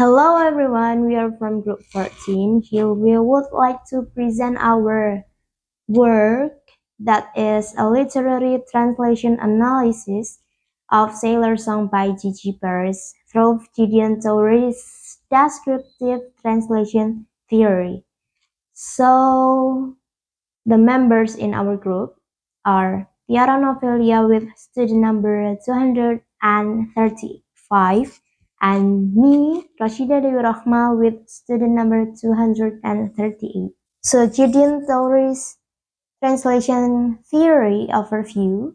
Hello everyone, we are from Group 14. Here we would like to present our work that is a literary translation analysis of Sailor Song by Gigi Perez through Gideon Toury's Descriptive Translation Theory. So, the members in our group are Tiara Novelia with student number 235 and me, Rashida Dewi Rahma with student number 238. So Gideon Toury's translation theory overview.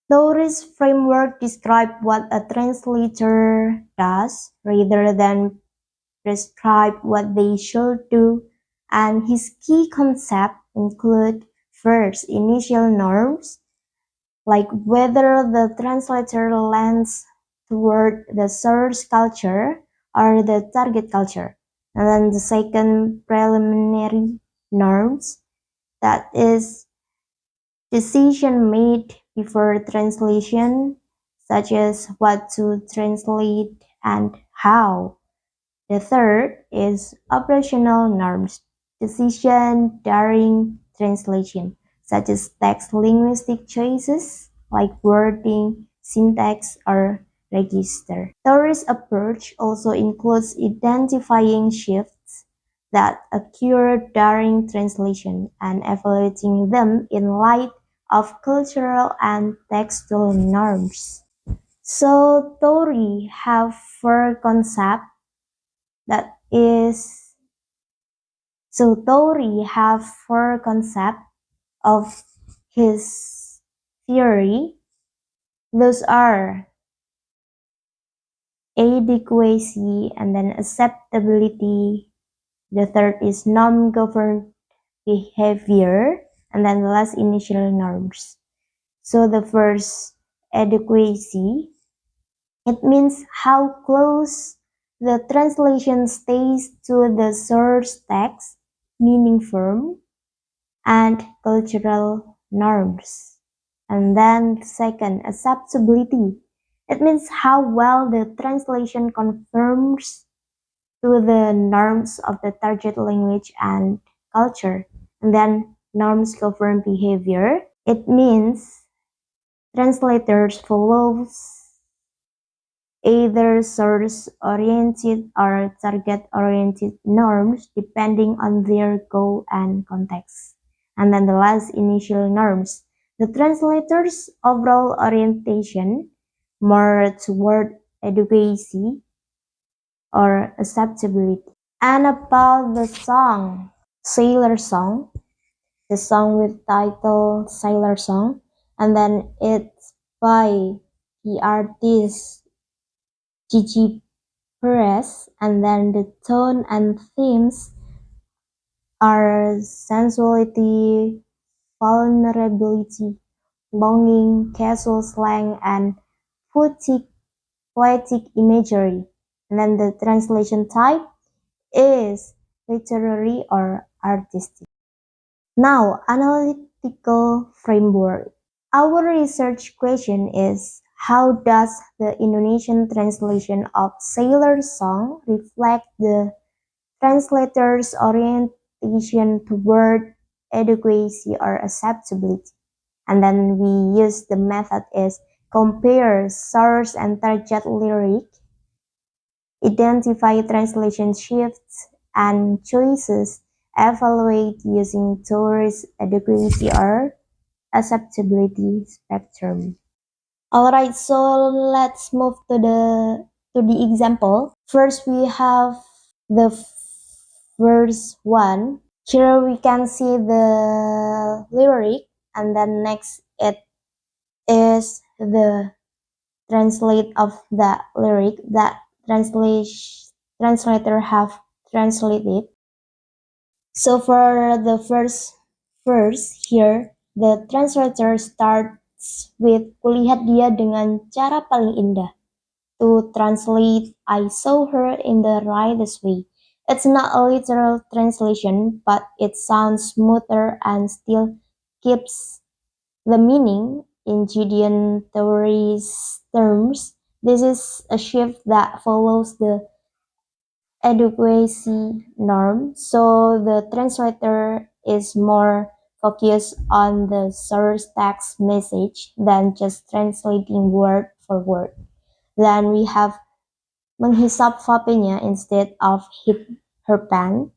Toury's framework describes what a translator does rather than prescribe what they should do, and his key concepts include first, initial norms, like whether the translator lands toward the source culture or the target culture. And then the second, preliminary norms, that is decision made before translation, such as what to translate and how. The third is operational norms, decision during translation, such as text linguistic choices like wording, syntax, or register. Toury's approach also includes identifying shifts that occur during translation and evaluating them in light of cultural and textual norms. So Toury have four concepts that is so Toury have four concepts of his theory. Those are adequacy and then acceptability. The third is norm-governed behavior, and then the last initial norms. So the first, adequacy, it means how close the translation stays to the source text, meaning form, and cultural norms. And then second, acceptability. It means how well the translation conforms to the norms of the target language and culture. And then norms govern behavior. It means translators follows either source-oriented or target-oriented norms depending on their goal and context. And then the last, initial norms. The translator's overall orientation more toward adequacy or acceptability. And about the song, Sailor Song, the song with title Sailor Song, and then it's by the artist Gigi Perez, and then the tone and themes are sensuality, vulnerability, longing, casual slang, and poetic imagery. And then the translation type is literary or artistic. Now, analytical framework. Our research question is, how does the Indonesian translation of Sailor Song reflect the translator's orientation toward adequacy or acceptability? And then we use the method is compare source and target lyric, identify translation shifts and choices, evaluate using Toury's adequacy or acceptability spectrum. Alright, so let's move to the example. First, we have the verse 1. Here we can see the lyric, and then next it is the translate of the lyric that translator have translated. So for the first verse here, the translator starts with kulihat dia dengan cara paling indah. To translate, I saw her in the rightest way. It's not a literal translation, but it sounds smoother and still keeps the meaning. In Gideon Toury's terms, This is a shift that follows the adequacy norm, so the translator is more focused on the source text message than just translating word for word. Then we have menghisap vapenya instead of hit her pen,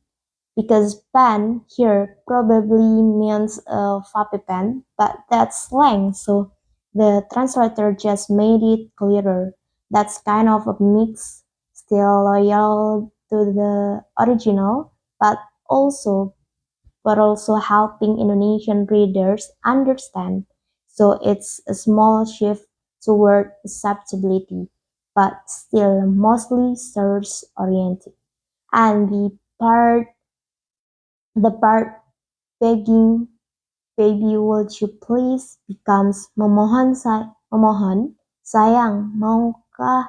because pen here probably means a vape pen, but that's slang, so the translator just made it clearer. That's kind of a mix, still loyal to the original, but also also helping Indonesian readers understand. So it's a small shift toward acceptability, but still mostly source oriented. And the part begging, "Baby would you please" becomes memohon, "Sayang, maukah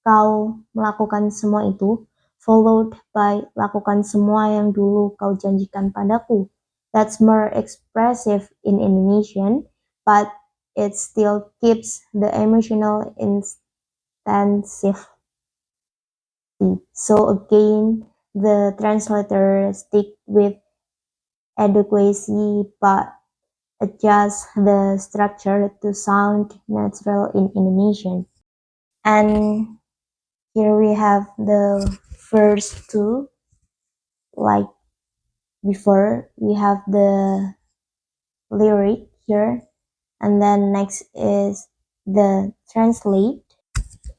kau melakukan semua itu?" Followed by "Lakukan semua yang dulu kau janjikan padaku." That's more expressive in Indonesian, but it still keeps the emotional intensity. So again, the translator stick with adequacy but adjust the structure to sound natural in Indonesian. And here we have the first two, like before, we have the lyric here, and then next is the translate.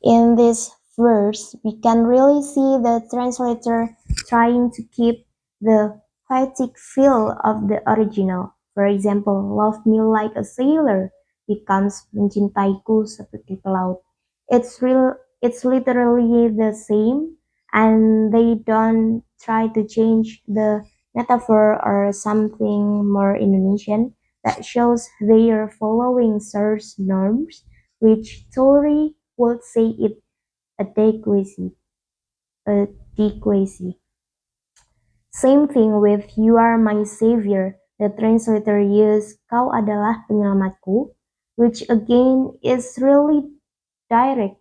In this verse, we can really see the translator trying to keep the poetic feel of the original. For example, "Love me like a sailor" becomes "Mencintaiku seperti pelaut." It's literally the same, and they don't try to change the metaphor or something more Indonesian. That shows they are following source norms, which Toury would say it adequacy. adequacy. Same thing with "You are my savior." The translator used "Kau adalah penyelamatku," which again is really direct.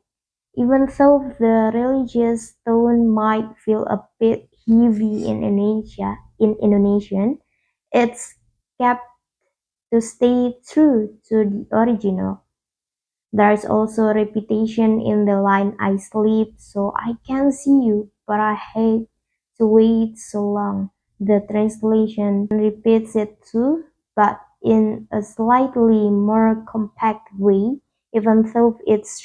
Even though the religious tone might feel a bit heavy in Indonesian, it's kept to stay true to the original. There's also repetition in the line "I sleep so I can see you, but I hate to wait so long." The translation repeats it too, but in a slightly more compact way, even though it's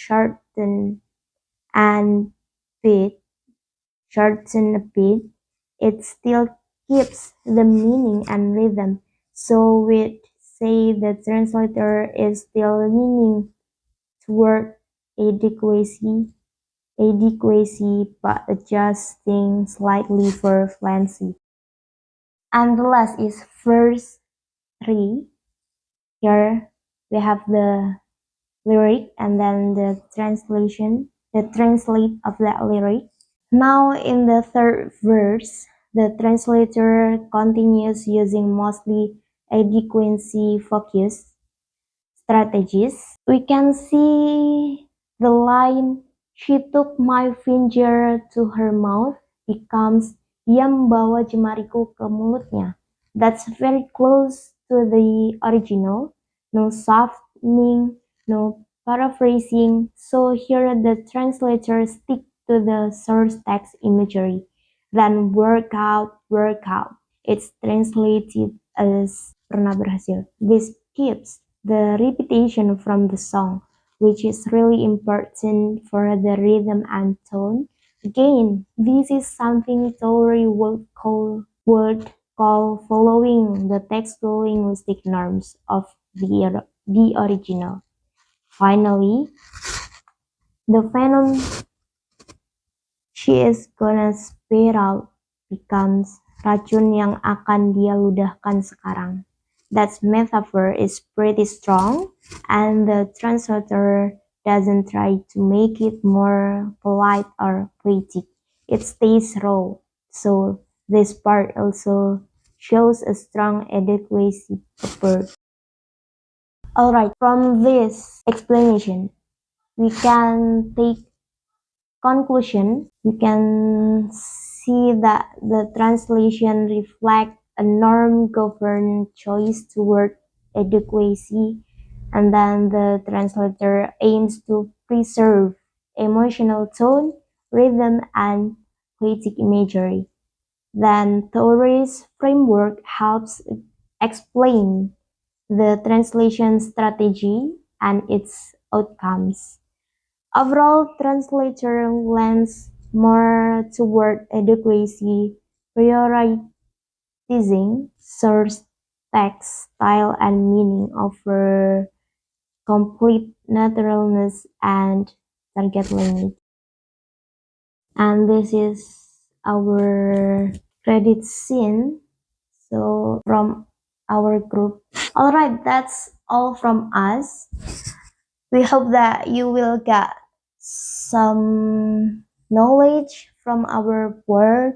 and bit, shortened a bit, it still keeps the meaning and rhythm. So we'd say the translator is still leaning toward adequacy, but adjusting slightly for fluency. And the last is verse 3. Here we have the lyric and then the translate of that lyric. Now in the third verse, the translator continues using mostly adequacy focused strategies. We can see the line "She took my finger to her mouth" becomes "Dia membawa jemariku ke mulutnya." That's very close to the original. No softening, no paraphrasing. So here the translator stick to the source text imagery. Then "work out, work out." It's translated as "pernah berhasil." This keeps the repetition from the song, which is really important for the rhythm and tone. Again, this is something Toury would call following the textual linguistic norms of the original. Finally, the phenom "she is gonna spit out" becomes "racun yang akan dia ludahkan sekarang." That metaphor is pretty strong, and the translator doesn't try to make it more polite or poetic. It stays raw. So this part also shows a strong adequacy of word. Alright, from this explanation, we can take conclusion. We can see that the translation reflect a norm governed choice toward adequacy, and then the translator aims to preserve emotional tone, rhythm, and poetic imagery. Then Toury's framework helps explain the translation strategy and its outcomes. Overall, translator lends more toward adequacy, prioritizing source text, style, and meaning over complete naturalness and target language. And this is our credit scene. So from our group. All right, that's all from us. We hope that you will get some knowledge from our work.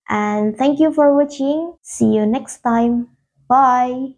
And thank you for watching. See you next time. Bye.